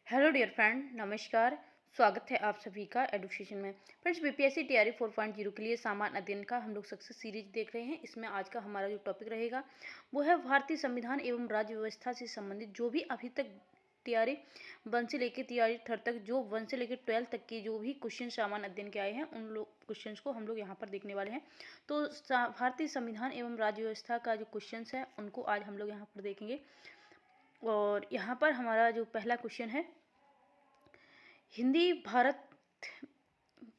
Hello dear friend, नमस्कार। स्वागत है आप सभी का एडुकेशन में। फ्रेंड्स, बीपीएससी तैयारी 4.0 के लिए सामान्य अध्ययन का हम लोग सक्सेस सीरीज देख रहे हैं। इसमें आज का हमारा जो टॉपिक रहेगा वो है भारतीय संविधान एवं राज्य व्यवस्था से संबंधित जो भी अभी तक तैयारी 1 से लेकर तैयारी 3 तक, जो 1 से लेकर 12 तक के जो भी क्वेश्चन सामान्य अध्ययन के आए हैं, उन लोग क्वेश्चन को हम लोग यहाँ पर देखने वाले हैं। तो भारतीय संविधान एवं राज्य व्यवस्था का जो क्वेश्चन है उनको आज हम लोग यहाँ पर देखेंगे। और यहाँ पर हमारा जो पहला क्वेश्चन है, हिंदी भारत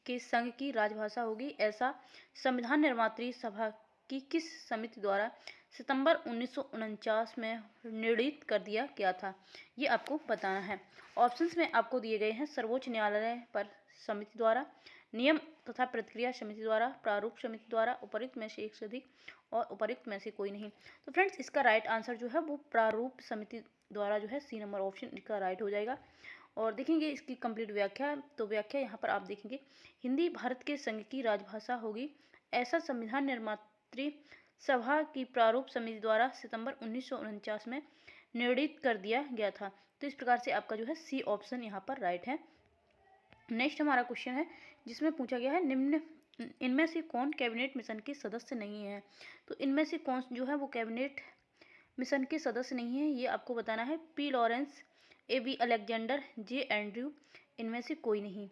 के संघ की राजभाषा होगी, ऐसा संविधान निर्मात्री सभा की किस समिति द्वारा सितंबर 1949 में निर्णित कर दिया गया था? ये आपको बताना है। ऑप्शंस में आपको दिए गए हैं सर्वोच्च न्यायालय पर समिति द्वारा, नियम तथा प्रतिक्रिया समिति द्वारा, प्रारूप समिति द्वारा, उपयुक्त में से एक से अधिक और उपयुक्त में से कोई नहीं। तो फ्रेंड्स, इसका राइट आंसर जो है वो प्रारूप समिति द्वारा जो है सी नंबर ऑप्शन इसका राइट हो जाएगा। और देखेंगे इसकी कंप्लीट व्याख्या। तो व्याख्या यहाँ पर आप देखेंगे, हिंदी भारत के संघ की राजभाषा होगी, ऐसा संविधान निर्मात्री सभा की प्रारूप समिति द्वारा सितंबर 1949 में निर्णित कर दिया गया था। तो इस प्रकार से आपका जो है सी ऑप्शन यहाँ पर राइट है। नेक्स्ट हमारा क्वेश्चन है जिसमें पूछा गया है, निम्न इनमें से कौन कैबिनेट मिशन के सदस्य नहीं है? तो इनमें से कौन जो है वो कैबिनेट मिशन के सदस्य नहीं है, ये आपको बताना है। P Lawrence, A B. Alexander, J Andrew, इनमें से कोई नहीं।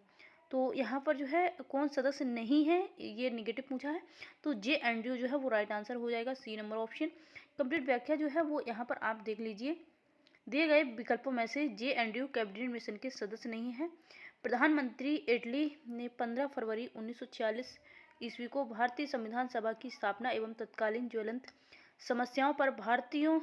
तो यहाँ पर जो है कौन सदस्य नहीं है, ये निगेटिव पूछा है, तो जे एंड्रयू जो है वो राइट आंसर हो जाएगा, सी नंबर ऑप्शन। कंप्लीट व्याख्या जो है वो यहाँ पर आप देख लीजिए। दिए गए विकल्पों में से जे एंड्रयू कैबिनेट मिशन के सदस्य नहीं है। प्रधानमंत्री इटली ने 15 फरवरी 1946 ईस्वी को भारतीय संविधान सभा की स्थापना एवं तत्कालीन ज्वलंत समस्याओं पर भारतीयों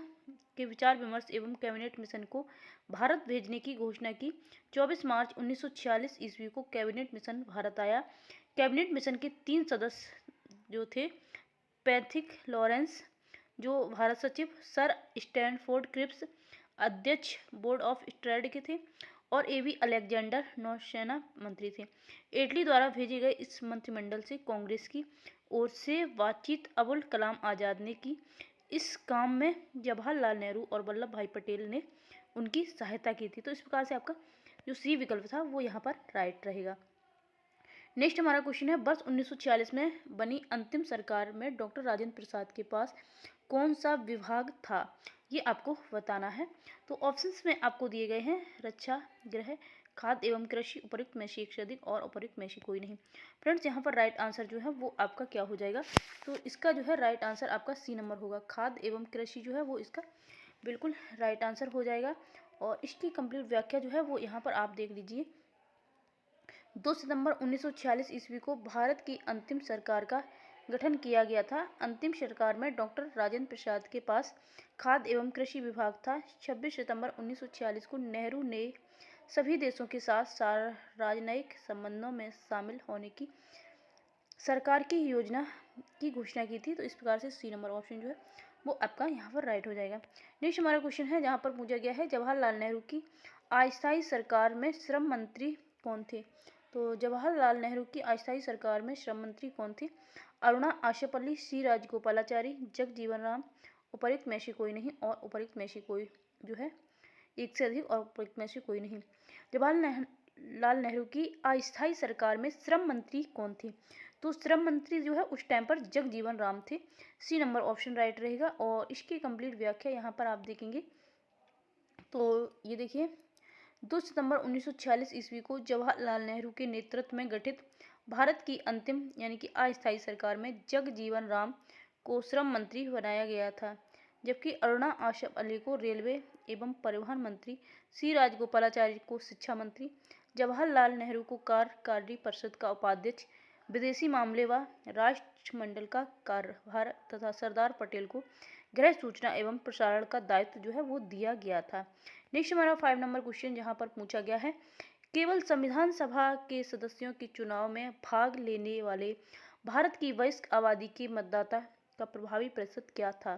के विचार विमर्श एवं कैबिनेट मिशन को भारत भेजने की घोषणा की। 24 मार्च 1946 ईस्वी को कैबिनेट मिशन भारत आया। कैबिनेट मिशन के 3 सदस्य जो थे, पैथिक लॉरेंस जो भारत सचिव, सर स्टैनफोर्ड क्रिप्स अध्यक्ष बोर्ड ऑफ स्ट्रेड के थे, और ए.बी. अलेक्जेंडर नौसेना मंत्री थे। इटली द्वारा भेजे गए इस मंत्रिमंडल से कांग्रेस की ओर से बातचीत अबुल कलाम आज़ाद ने की। इस काम में जवाहरलाल नेहरू और वल्लभ भाई पटेल ने उनकी सहायता की थी। तो इस प्रकार से आपका जो सी विकल्प था वो यहाँ पर राइट रहेगा। नेक्स्ट हमारा क्वेश्चन है, वर्ष 1946 में बनी अंतिम सरकार में डॉक्टर राजेंद्र प्रसाद के पास कौन सा विभाग था? ये आपको बताना है। तो ऑप्शंस में आपको दिए गए हैं रक्षा, गृह, खाद्य एवं कृषि, उपयुक्त में से एक से अधिक और उपयुक्त में से कोई नहीं। फ्रेंड्स, यहाँ पर राइट आंसर जो है वो आपका क्या हो जाएगा? तो इसका जो है राइट आंसर आपका सी नंबर होगा। खाद्य एवं कृषि जो है वो इसका बिल्कुल राइट आंसर हो जाएगा। और इसकी कंप्लीट व्याख्या जो है वो यहाँ पर आप देख लीजिए। 2 सितंबर 1946 ईस्वी को भारत की अंतिम सरकार का गठन किया गया था। अंतिम सरकार में डॉक्टर राजेंद्र प्रसाद के पास खाद्य एवं कृषि विभाग था। 26 सितंबर 1946 को नेहरू ने सभी देशों के साथ राजनयिक संबंधों में शामिल होने की सरकार की योजना की घोषणा की थी। तो इस प्रकार से सी नंबर ऑप्शन जो है वो आपका यहाँ पर राइट हो जाएगा। नेक्स्ट हमारा क्वेश्चन है जहाँ पर पूछा गया है, जवाहरलाल नेहरू की अस्थायी सरकार में श्रम मंत्री कौन थे? तो जवाहरलाल नेहरू की अस्थायी सरकार में श्रम मंत्री कौन थे? अरुणा आशेपल्ली, सी राजगोपालाचारी, जगजीवन राम, उपयुक्त में से कोई नहीं और उपयुक्त में से कोई जो है एक से अधिक और उपयुक्त में से कोई नहीं। जवाहरलाल नेहरू की अस्थायी सरकार में श्रम मंत्री कौन थे? तो श्रम मंत्री जो है उस टाइम पर जगजीवन राम थे। सी नंबर ऑप्शन राइट रहेगा। और इसकी कंप्लीट व्याख्या यहाँ पर आप देखेंगे। तो ये देखिए, 2 सितंबर 1946 ईस्वी को जवाहरलाल नेहरू के नेतृत्व में गठित भारत की अंतिम यानी कि अस्थायी सरकार में जगजीवन राम को श्रम मंत्री बनाया गया था, जबकि अरुणा आशफ अली को रेलवे एवं परिवहन मंत्री, सी राजगोपालाचारी को शिक्षा मंत्री, जवाहरलाल नेहरू को कार्यकारी परिषद का उपाध्यक्ष, विदेशी मामले व राष्ट्रमंडल का कार्यभार तथा सरदार पटेल को गृह सूचना एवं प्रसारण का दायित्व जो है वो दिया गया था। नेक्स्ट हमारा 5 नंबर क्वेश्चन जहाँ पर पूछा गया है, केवल संविधान सभा के सदस्यों के चुनाव में भाग लेने वाले भारत की वयस्क आबादी के मतदाता का प्रभावी प्रतिशत क्या था?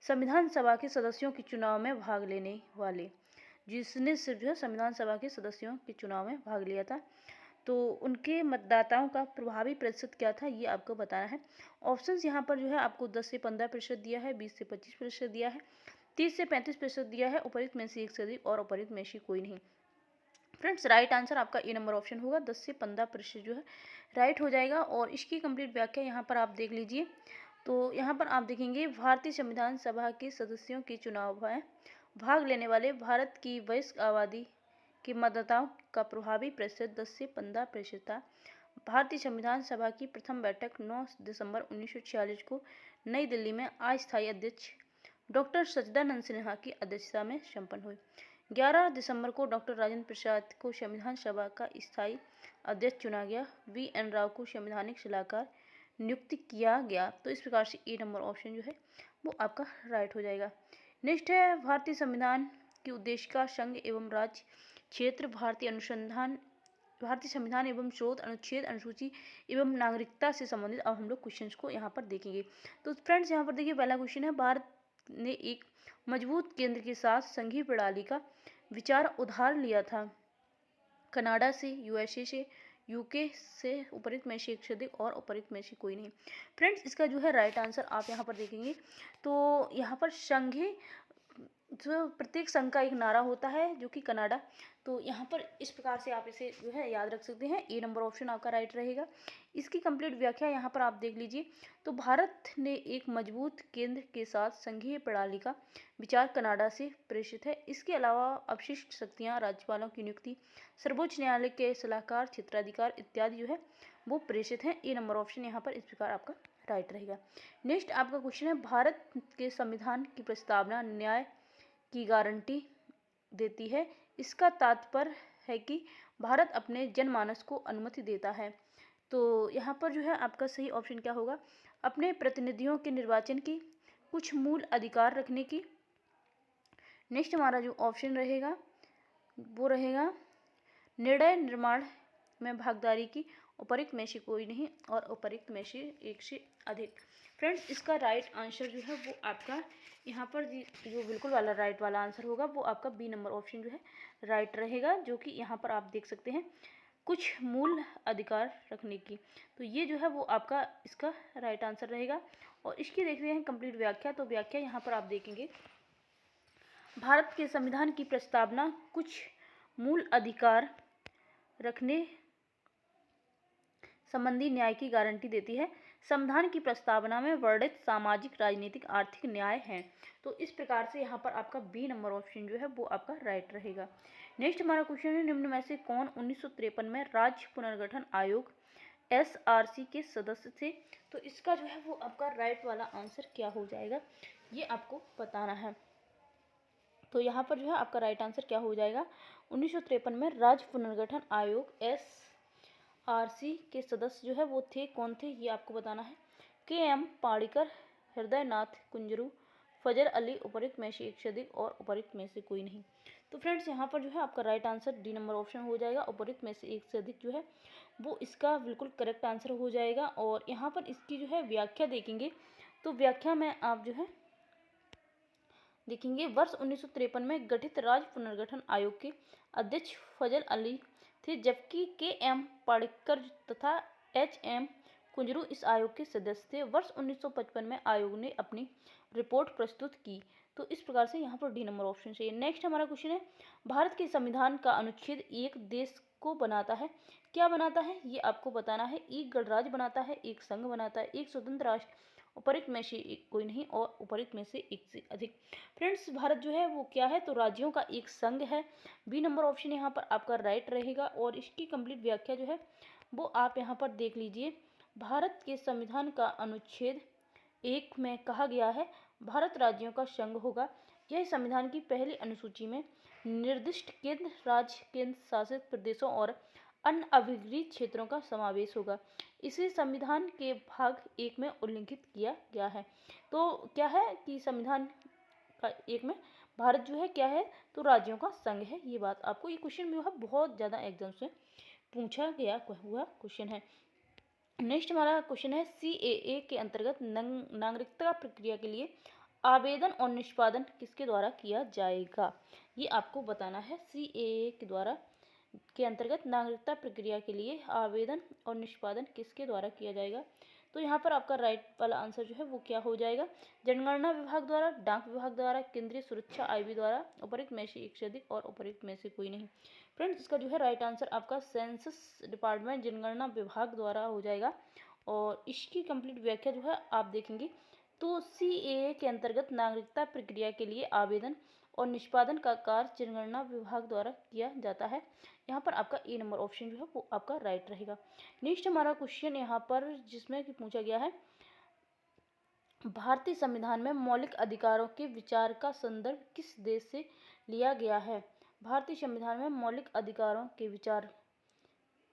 संविधान सभा के सदस्यों के चुनाव में भाग लेने वाले, जिसने सिर्फ जो है संविधान सभा के सदस्यों के चुनाव में भाग लिया था, तो उनके मतदाताओं का प्रभावी प्रतिशत क्या था, ये आपको बताना है। ऑप्शंस यहाँ पर जो है आपको 10 से 15% दिया है, 20 से 25% दिया है, 30 से 35% दिया है, उपयुक्त में से एक से अधिक और उपयुक्त में से कोई नहीं। फ्रेंड्स राइट आंसर आपका ए नंबर ऑप्शन होगा। 10 से 15% जो है राइट हो जाएगा। और इसकी कंप्लीट व्याख्या यहाँ पर आप देख लीजिए। तो यहाँ पर आप देखेंगे भारतीय संविधान सभा के सदस्यों के चुनाव में भाग लेने वाले भारत की वयस्क आबादी के मतदाताओं का प्रभावी प्रतिशत 10 से 15% था। भारतीय संविधान सभा की प्रथम बैठक 9 दिसंबर 1946 को नई दिल्ली में अस्थायी अध्यक्ष डॉक्टर सच्चिदानंद सिन्हा की अध्यक्षता में संपन्न हुई। 11 दिसंबर को डॉक्टर राजेंद्र प्रसाद को संविधान सभा का स्थायी अध्यक्ष चुना गया। वी.एन. राव को संवैधानिक सलाहकार नियुक्त किया गया। तो इस प्रकार से ए नंबर ऑप्शन जो है वो आपका राइट हो जाएगा। नेक्स्ट है भारतीय संविधान की उद्देशिका संघ एवं राज्य क्षेत्र भारतीय संविधान एवं स्रोत अनुच्छेद अनुसूची एवं नागरिकता से संबंधित अब हम लोग क्वेश्चंस को यहाँ पर देखेंगे। तो फ्रेंड्स यहाँ पर देखिए पहला क्वेश्चन है, भारत ने एक मजबूत केंद्र के साथ संघीय प्रणाली का विचार उधार लिया था। कनाडा से, यूएसए से, यूके से उपरोक्त में से एक से अधिक और उपरोक्त में से कोई नहीं। फ्रेंड्स इसका जो है राइट आंसर आप यहाँ पर देखेंगे तो यहाँ पर संघीय जो प्रत्येक संघ का एक नारा होता है जो कि कनाडा। तो यहाँ पर इस प्रकार से आप इसे जो है याद रख सकते हैं। ए नंबर ऑप्शन आपका राइट रहेगा। इसकी कंप्लीट व्याख्या यहाँ पर आप देख लीजिए। तो भारत ने एक मजबूत केंद्र के साथ संघीय प्रणाली का विचार कनाडा से प्रेषित है। इसके अलावा अवशिष्ट शक्तियाँ, राज्यपालों की नियुक्ति, सर्वोच्च न्यायालय के सलाहकार, क्षेत्राधिकार इत्यादि जो है वो प्रेषित हैं। ए नंबर ऑप्शन यहाँ पर इस प्रकार आपका राइट रहेगा। नेक्स्ट आपका क्वेश्चन है, भारत के संविधान की प्रस्तावना न्याय की गारंटी देती है। इसका तात्पर्य है कि भारत अपने जनमानस को अनुमति देता है। तो यहाँ पर जो है आपका सही ऑप्शन क्या होगा, अपने प्रतिनिधियों के निर्वाचन की, कुछ मूल अधिकार रखने की। नेक्स्ट हमारा जो ऑप्शन रहेगा वो रहेगा निर्णय निर्माण में भागीदारी की, उपरोक्त में से कोई नहीं और उपरोक्त में से एक से अधिक। फ्रेंड्स इसका राइट आंसर जो है वो आपका यहाँ पर जो बिल्कुल वाला राइट वाला आंसर होगा वो आपका बी नंबर ऑप्शन जो है राइट रहेगा, जो कि यहाँ पर आप देख सकते हैं कुछ मूल अधिकार रखने की। तो ये जो है वो आपका इसका राइट आंसर रहेगा। और इसकी देख रहे हैं कंप्लीट व्याख्या। तो व्याख्या यहाँ पर आप देखेंगे, भारत के संविधान की प्रस्तावना कुछ मूल अधिकार रखने संबंधी न्याय की गारंटी देती है। संविधान की प्रस्तावना में वर्णित सामाजिक, राजनीतिक, आर्थिक न्याय हैं। तो इस प्रकार से यहाँ पर आपका बी नंबर ऑप्शन जो है वो आपका राइट रहेगा। नेक्स्ट हमारा क्वेश्चन है, निम्न में से कौन 1953 में राज्य पुनर्गठन आयोग SRC के सदस्य थे। तो इसका जो है वो आपका राइट वाला आंसर क्या हो जाएगा ये आपको बताना है। तो यहाँ पर जो है आपका राइट आंसर क्या हो जाएगा, 1953 में राज्य पुनर्गठन आयोग SRC के सदस्य जो है वो थे, कौन थे ये आपको बताना है। KM पाड़िकर, हृदय नाथ कुंजरू, फजल अली उपरोक्त में से एक से अधिक और उपरोक्त में से कोई नहीं। तो फ्रेंड्स यहाँ पर जो है आपका right answer D number option हो जाएगा। उपरोक्त में से एक से अधिक जो है वो इसका बिल्कुल करेक्ट आंसर हो जाएगा। और यहाँ पर इसकी जो है व्याख्या देखेंगे तो व्याख्या में आप जो है देखेंगे, वर्ष 1953 में गठित राज्य पुनर्गठन आयोग के अध्यक्ष फजल अली थे, जबकि KM पाड़िकर तथा HM कुंजरू इस आयोग के सदस्य थे। वर्ष 1955 में आयोग ने अपनी रिपोर्ट प्रस्तुत की। तो इस प्रकार से यहाँ पर डी नंबर ऑप्शन चाहिए। नेक्स्ट हमारा क्वेश्चन है, भारत के संविधान का अनुच्छेद एक देश को बनाता है, क्या बनाता है ये आपको बताना है। एक गणराज्य बनाता है, एक संघ बनाता है, एक स्वतंत्र राष्ट्र, उपरोक्त में से एक कोई नहीं और उपरोक्त में से एक से अधिक। फ्रेंड्स भारत जो है वो क्या है, तो राज्यों का एक संघ है। बी नंबर ऑप्शन यहाँ पर आपका राइट रहेगा। और इसकी कंप्लीट व्याख्या जो है वो आप यहाँ पर देख लीजिए। भारत के संविधान का अनुच्छेद 1 में कहा गया है, भारत राज्यों का संघ होगा। यह संविधान की पहली अनुसूची में निर्दिष्ट केंद्र, राज्य, केंद्र शासित प्रदेशों और अन्य अभिगृहित क्षेत्रों का समावेश होगा। इसे संविधान के भाग 1 में उल्लिखित किया गया है। तो क्या है कि संविधान का 1 में भारत जो है क्या है, तो राज्यों का संघ है। ये बात आपको, ये क्वेश्चन जो है बहुत ज़्यादा एग्जाम से पूछा गया हुआ क्वेश्चन है। नेक्स्ट हमारा क्वेश्चन है, CAA के अंतर्गत नागरिकता प्रक्रिया के लिए आवेदन और निष्पादन किसके द्वारा किया जाएगा, ये आपको बताना है। CAA के द्वारा के अंतर्गत नागरिकता प्रक्रिया के लिए आवेदन और निष्पादन किसके द्वारा किया जाएगा। तो यहाँ पर आपका राइट वाला आंसर जो है वो क्या हो जाएगा, जनगणना विभाग द्वारा, डाक विभाग द्वारा, केंद्रीय सुरक्षा आईबी द्वारा, उपरोक्त में से एक से अधिक और उपरोक्त में से कोई नहीं। फ्रेंड्स इसका जो है राइट आंसर आपका सेंसस डिपार्टमेंट जनगणना विभाग द्वारा हो जाएगा। और इसकी कंप्लीट व्याख्या जो है आप देखेंगे तो CAA के अंतर्गत नागरिकता प्रक्रिया के लिए आवेदन और निष्पादन का कार्य जनगणना विभाग द्वारा किया जाता है। यहाँ पर आपका ए नंबर ऑप्शन जो है वो आपका राइट रहेगा। नेक्स्ट हमारा क्वेश्चन यहाँ पर जिसमें कि पूछा गया है, भारतीय संविधान में मौलिक अधिकारों के विचार का संदर्भ किस देश से लिया गया है। भारतीय संविधान में मौलिक अधिकारों के विचार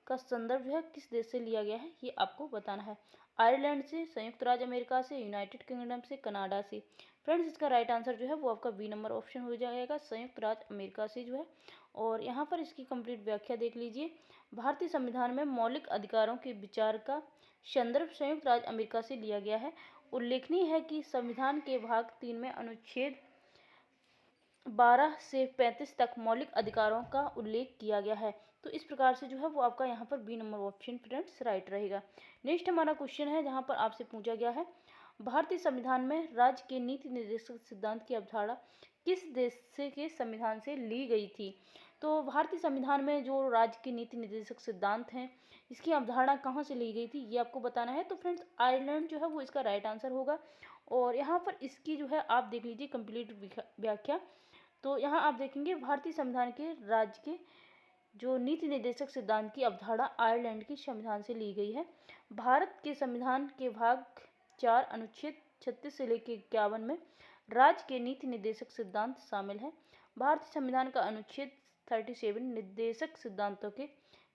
का संदर्भ जो है किस देश से लिया गया है ये आपको बताना है। आयरलैंड से, संयुक्त राज्य अमेरिका से, यूनाइटेड किंगडम से, कनाडा से। फ्रेंड्स इसका राइट आंसर जो है वो आपका बी नंबर ऑप्शन हो जाएगा, संयुक्त राज्य अमेरिका से जो है। और यहाँ पर इसकी कंप्लीट व्याख्या देख लीजिए, भारतीय संविधान में मौलिक अधिकारों के विचार का संदर्भ संयुक्त राज्य अमेरिका से लिया गया है। उल्लेखनीय है कि संविधान के भाग 3 में अनुच्छेद 12 से 35 तक मौलिक अधिकारों का उल्लेख किया गया है। तो इस प्रकार से जो है वो आपका यहाँ पर B number option friends right रहेगा। नेक्स्ट हमारा क्वेश्चन है जहाँ पर आपसे पूछा गया है, भारतीय संविधान में राज्य के नीति निर्देशक सिद्धांत की अवधारणा किस देश के संविधान से ली गई थी। तो भारतीय संविधान में जो राज्य के नीति निर्देशक सिद्धांत हैं इसकी अवधारणा कहाँ से ली गई थी ये आपको बताना है। तो फ्रेंड्स आयरलैंड जो है वो इसका राइट आंसर होगा। और यहाँ पर इसकी जो है आप देख लीजिए कंप्लीट व्याख्या। तो यहाँ आप देखेंगे भारतीय संविधान के राज्य के जो नीति निर्देशक सिद्धांत की अवधारणा आयरलैंड के संविधान से ली गई है। भारत के संविधान के भाग 4 अनुच्छेद 36 से लेकर 51 में राज्य के नीति निर्देशक सिद्धांत शामिल है। भारतीय संविधान का अनुच्छेद 37 निर्देशक सिद्धांतों के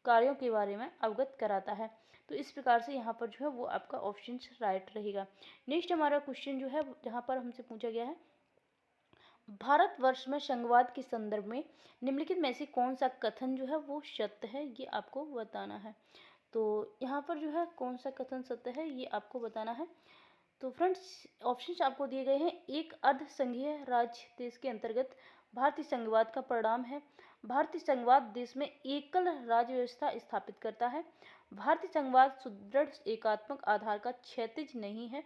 कार्यों के बारे में अवगत कराता है। तो इस प्रकार से यहाँ पर जो है वो आपका ऑप्शन राइट रहेगा। नेक्स्ट हमारा क्वेश्चन जो है जहाँ पर हमसे पूछा गया है, भारतवर्ष में संघवाद के संदर्भ में निम्नलिखित में से कौन सा कथन जो है वो सत्य है ये आपको बताना है। तो यहाँ पर जो है कौन सा कथन सत्य है ये आपको बताना है। तो फ्रेंड्स ऑप्शंस आपको दिए गए हैं, एक अर्ध संघीय राज्य देश के अंतर्गत भारतीय संघवाद का परिणाम है। भारतीय संघवाद देश में एकल राज्य व्यवस्था स्थापित करता है। भारतीय संघवाद सुदृढ़ एकात्मक आधार का क्षैतिज नहीं है।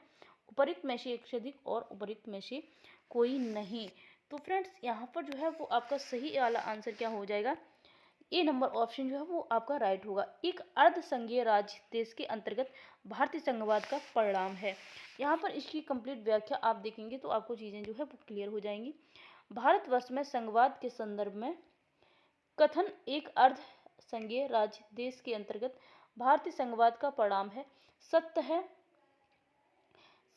उपरोक्त में से एक से अधिक और उपरोक्त में से कोई नहीं। तो फ्रेंड्स यहाँ पर जो है वो आपका सही वाला आंसर क्या हो जाएगा, ए नंबर ऑप्शन जो है वो आपका राइट होगा। एक अर्ध संघीय राज्य देश के अंतर्गत भारतीय संघवाद का परिणाम है। यहाँ पर इसकी कंप्लीट व्याख्या आप देखेंगे तो आपको चीज़ें जो है वो क्लियर हो जाएंगी। भारतवर्ष में संघवाद के संदर्भ में कथन एक अर्ध संघीय राज्य देश के अंतर्गत भारतीय संघवाद का परिणाम है, सत्य है।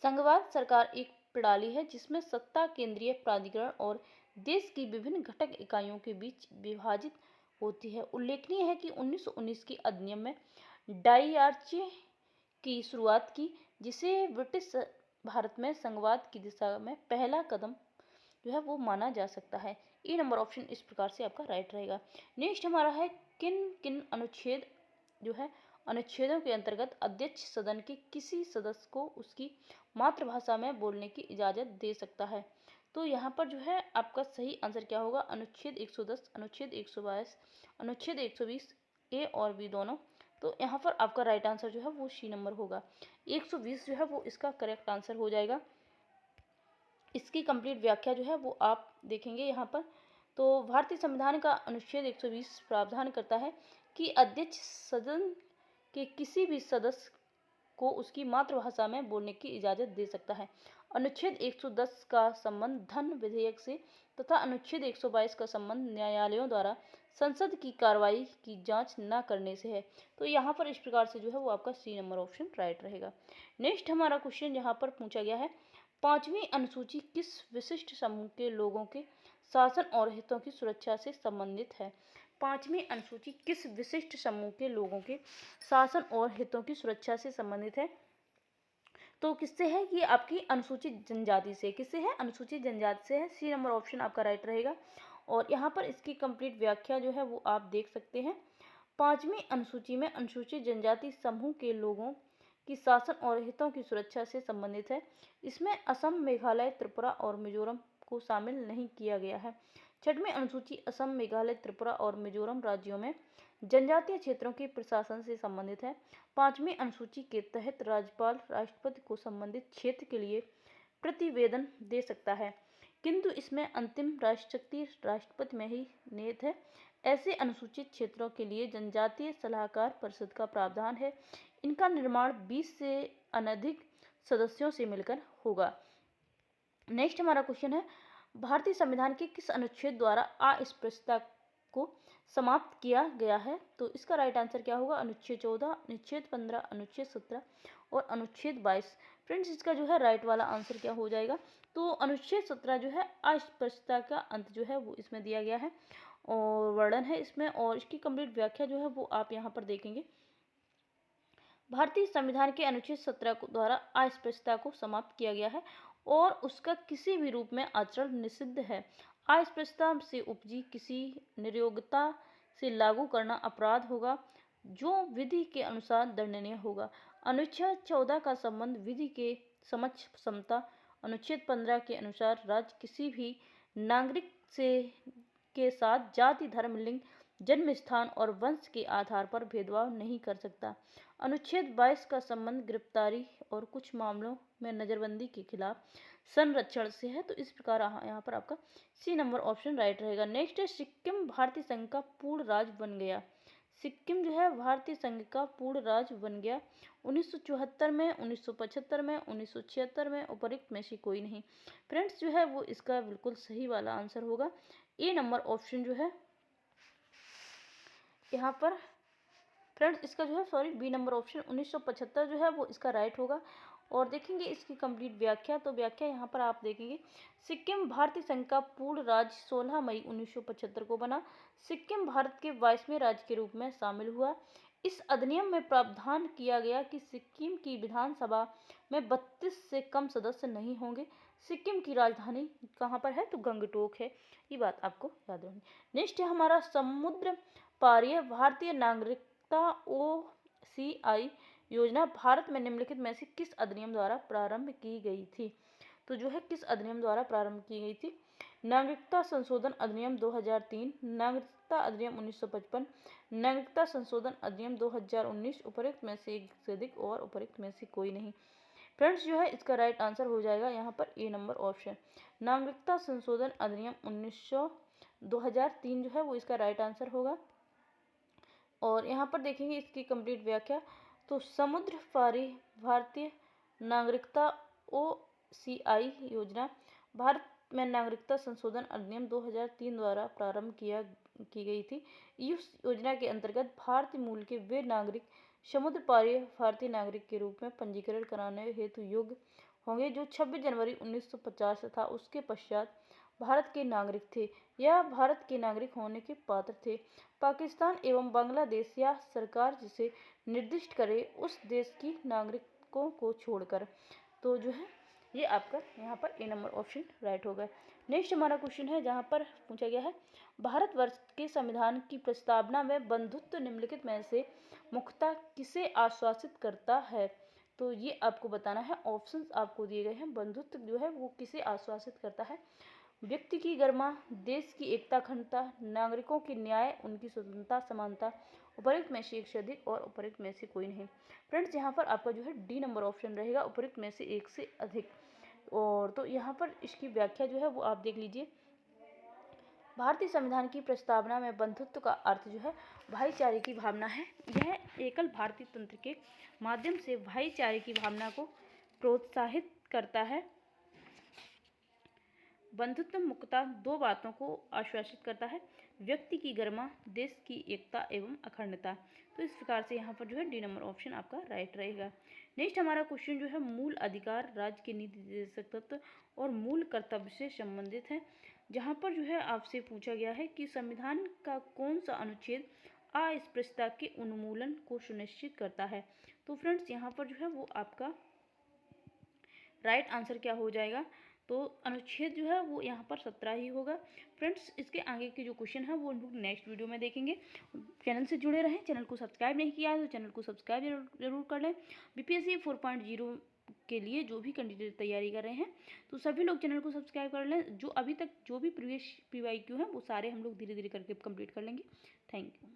संघवाद सरकार एक प्रणाली है जिसमें सत्ता केंद्रीय प्राधिकरण और देश की विभिन्न घटक इकाइयों के बीच विभाजित होती है। उल्लेखनीय है कि 1919 की अधिनियम में डायआर्ची की शुरुआत की, जिसे ब्रिटिश भारत में संघवाद की दिशा में पहला कदम जो है वो माना जा सकता है। ए नंबर ऑप्शन इस प्रकार से आपका राइट रहेगा। नेक्स्ट हमारा है, किन किन अनुच्छेद जो है अनुच्छेदों के अंतर्गत अध्यक्ष सदन के किसी सदस्य को उसकी मातृभाषा में बोलने की इजाज़त दे सकता है। तो यहाँ पर जो है आपका सही आंसर क्या होगा, अनुच्छेद 110, अनुच्छेद 122, अनुच्छेद 120 ए और बी दोनों। तो यहाँ पर आपका राइट आंसर जो है वो सी नंबर होगा। 120 जो है वो इसका करेक्ट आंसर हो जाएगा। इसकी कंप्लीट व्याख्या जो है वो आप देखेंगे यहाँ पर। तो भारतीय संविधान का अनुच्छेद 120 प्रावधान करता है कि अध्यक्ष सदन के किसी भी सदस्य को उसकी मातृभाषा में बोलने की इजाज़त दे सकता है। अनुच्छेद 110 का संबंध धन विधेयक से तथा अनुच्छेद 122 का संबंध न्यायालयों द्वारा संसद की कार्रवाई की जांच न करने से है। तो यहाँ पर इस प्रकार से जो है वो आपका सी नंबर ऑप्शन राइट रहेगा। नेक्स्ट हमारा क्वेश्चन यहाँ पर पूछा गया है, पांचवी अनुसूची किस विशिष्ट समूह के लोगों के शासन और हितों की सुरक्षा से संबंधित है। पांचवी अनुसूची किस विशिष्ट समूह के लोगों के शासन और हितों की सुरक्षा से संबंधित है। तो किससे है, ये आपकी अनुसूचित जनजाति से। किससे है, अनुसूचित जनजाति से है। सी नंबर ऑप्शन आपका राइट रहेगा। और यहाँ पर इसकी कंप्लीट व्याख्या जो है वो आप देख सकते हैं। पांचवी अनुसूची में अनुसूचित जनजाति समूह के लोगों की शासन और हितों की सुरक्षा से संबंधित है। इसमें असम, मेघालय, त्रिपुरा और मिजोरम को शामिल नहीं किया गया है। छठवीं अनुसूची असम, मेघालय, त्रिपुरा और मिजोरम राज्यों में जनजातीय क्षेत्रों के प्रशासन से संबंधित है। 5वीं अनुसूची के तहत राज्यपाल राष्ट्रपति को संबंधित क्षेत्र के लिए प्रतिवेदन दे सकता है, किंतु इसमें अंतिम राष्ट्रशक्ति राष्ट्रपति में ही निहित है। ऐसे अनुसूचित क्षेत्रों के लिए जनजातीय सलाहकार परिषद का प्रावधान है। इनका निर्माण 20 से अनधिक सदस्यों से मिलकर होगा। नेक्स्ट हमारा क्वेश्चन है, भारतीय संविधान के किस अनुच्छेद द्वारा अस्पृश्यता को समाप्त किया गया है? तो इसका राइट आंसर क्या होगा? अनुच्छेद 14, अनुच्छेद 15, अनुच्छेद 17 और अनुच्छेद 22। फ्रेंड्स, इसका जो है राइट वाला आंसर क्या हो जाएगा? तो अनुच्छेद 17 जो है अस्पृश्यता का अंत जो है वो इसमें दिया गया है और वर्णन है इसमें, और इसकी कंप्लीट व्याख्या जो है वो आप यहाँ पर देखेंगे। भारतीय संविधान के अनुच्छेद 17 द्वारा अस्पृश्यता को समाप्त किया गया है और उसका किसी भी रूप में आचरण निषिद्ध है। अस्पृश्यता से उपजी किसी नियोक्ता से लागू करना अपराध होगा, जो विधि के अनुसार दंडनीय होगा। अनुच्छेद 14 का संबंध विधि के समक्ष समता। अनुच्छेद 15 के अनुसार राज्य किसी भी नागरिक के साथ जाति, धर्म, लिंग, जन्म स्थान और वंश के आधार पर भेदभाव नहीं कर सकता। अनुच्छेद 22 का संबंध गिरफ्तारी और कुछ मामलों में नजरबंदी के खिलाफ संरक्षण से है। तो इस प्रकार यहाँ पर आपका सी नंबर ऑप्शन राइट रहेगा। नेक्स्ट है, सिक्किम भारतीय संघ का पूर्ण राज्य बन गया। सिक्किम जो है भारतीय संघ का पूर्ण राज्य बन गया 1974 में, 1975 में, 1976 में, उपरोक्त में से कोई नहीं। फ्रेंड्स, जो है वो इसका बिल्कुल सही वाला आंसर होगा। ए नंबर ऑप्शन जो है यहाँ पर फ्रेंड्स इसका जो है बी नंबर ऑप्शन 1975 जो है वो इसका राइट होगा। और देखेंगे इसकी कंप्लीट व्याख्या, तो व्याख्या यहाँ पर आप देखेंगे, सिक्किम भारतीय संघ का पूर्ण राज्य 16 मई 1975 को बना। सिक्किम भारत के 22वें राज्य के रूप में शामिल हुआ। इस अधिनियम में प्रावधान किया गया कि सिक्किम की विधानसभा में 32 से कम सदस्य नहीं होंगे। सिक्किम की राजधानी कहाँ पर है? तो गंगटोक है। ये बात आपको याद रखनी। नेक्स्ट है हमारा समुद्र पारीय भारतीय नागरिकता OCI योजना भारत में निम्नलिखित में से किस अधिनियम द्वारा प्रारंभ की गई थी? तो जो है किस अधिनियम द्वारा प्रारंभ की गई थी? नागरिकता संशोधन अधिनियम 2003, नागरिकता अधिनियम 1955, नागरिकता संशोधन अधिनियम 2019, उपरोक्त में से एक से अधिक और उपरोक्त में से कोई नहीं। फ्रेंड्स, जो है इसका राइट आंसर हो जाएगा यहाँ पर ए नंबर ऑप्शन, नागरिकता संशोधन अधिनियम 2003 जो है वो इसका राइट आंसर होगा। और यहाँ पर देखेंगे इसकी कंप्लीट व्याख्या, तो समुद्र पारी भारतीय नागरिकता OCI योजना भारत में नागरिकता संशोधन अधिनियम 2003 द्वारा प्रारंभ की गई थी। इस योजना के अंतर्गत भारतीय मूल के वे नागरिक समुद्र पारी भारतीय नागरिक के रूप में पंजीकरण कराने हेतु योग्य होंगे जो 26 जनवरी 1950 तथा उसके पश्चात भारत के नागरिक थे या भारत के नागरिक होने के पात्र थे। पाकिस्तान एवं बांग्लादेश या सरकार जिसे निर्दिष्ट करे उस देश की नागरिकों को छोड़कर। तो जो है ये आपका यहाँ पर ए नंबर ऑप्शन राइट होगा। नेक्स्ट हमारा क्वेश्चन है जहाँ पर पूछा गया है, भारतवर्ष के संविधान की प्रस्तावना में बंधुत्व निम्नलिखित में से मुख्यतः किसे आश्वासित करता है? तो ये आपको बताना है। ऑप्शंस आपको दिए गए हैं। बंधुत्व जो है वो किसे आश्वासित करता है? व्यक्ति की गरिमा, देश की एकता अखंडता, नागरिकों की न्याय, उनकी स्वतंत्रता, समानता, उपरोक्त में से एक से अधिक और उपरोक्त में से कोई नहीं। फ्रेंड्स, यहाँ पर आपका जो है डी नंबर ऑप्शन रहेगा, उपरोक्त में से एक से अधिक। और तो यहाँ पर इसकी व्याख्या जो है वो आप देख लीजिए। भारतीय संविधान की प्रस्तावना में बंधुत्व का अर्थ जो है भाईचारे की भावना है। यह एकल भारतीय तंत्र के माध्यम से भाईचारे की भावना को प्रोत्साहित करता है। बंधुत्व मुख्यतः दो बातों को आश्वासित करता है, व्यक्ति की गरिमा, देश की एकता एवं अखंडता। तो इस प्रकार से यहाँ पर जो है डी नंबर ऑप्शन आपका राइट रहेगा। नेक्स्ट हमारा क्वेश्चन जो है मूल अधिकार राज्य के नीति निर्देशक तत्व और मूल कर्तव्य से संबंधित है, जहाँ पर जो है आपसे पूछा गया है कि संविधान का कौन सा अनुच्छेद अस्पृश्यता के उन्मूलन को सुनिश्चित करता है? तो फ्रेंड्स, यहाँ पर जो है वो आपका राइट आंसर क्या हो जाएगा? तो अनुच्छेद जो है वो यहाँ पर 17 ही होगा। फ्रेंड्स, इसके आगे के जो क्वेश्चन है वो हम लोग नेक्स्ट वीडियो में देखेंगे। चैनल से जुड़े रहें। चैनल को सब्सक्राइब नहीं किया है तो चैनल को सब्सक्राइब जरूर कर लें। BPSC 4.0 के लिए जो भी कैंडिडेट तैयारी कर रहे हैं, तो सभी लोग चैनल को सब्सक्राइब कर लें। जो अभी तक जो भी प्रीवियस PYQ हैं वो सारे हम लोग धीरे धीरे करके कंप्लीट कर लेंगे। Thank you.